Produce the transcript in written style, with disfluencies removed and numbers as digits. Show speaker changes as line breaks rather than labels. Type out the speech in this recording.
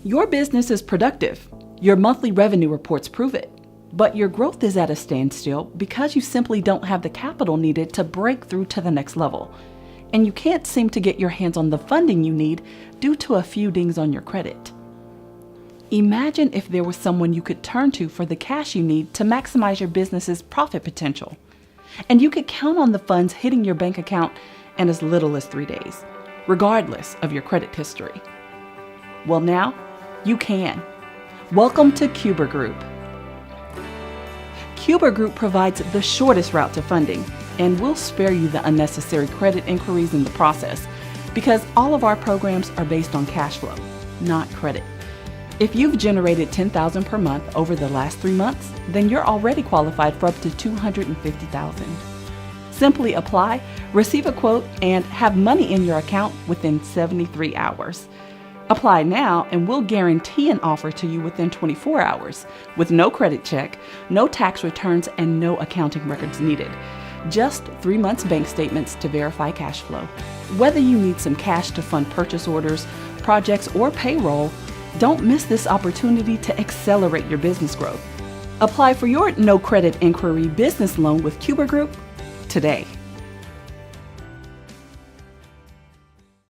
Your business is productive. Your monthly revenue reports prove it. But your growth is at a standstill because you simply don't have the capital needed to break through to the next level. And you can't seem to get your hands on the funding you need due to a few dings on your credit. Imagine if there was someone you could turn to for the cash you need to maximize your business's profit potential. And you could count on the funds hitting your bank account in as little as 3 days, regardless of your credit history. Well, now you can. Welcome to Quber Group. Quber Group provides the shortest route to funding, and we'll spare you the unnecessary credit inquiries in the process because all of our programs are based on cash flow, not credit. If you've generated $10,000 per month over the last 3 months, then you're already qualified for up to $250,000. Simply apply, receive a quote, and have money in your account within 73 hours. Apply now and we'll guarantee an offer to you within 24 hours with no credit check, no tax returns, and no accounting records needed. Just 3 months bank statements to verify cash flow. Whether you need some cash to fund purchase orders, projects, or payroll, don't miss this opportunity to accelerate your business growth. Apply for your no credit inquiry business loan with Quber Group today.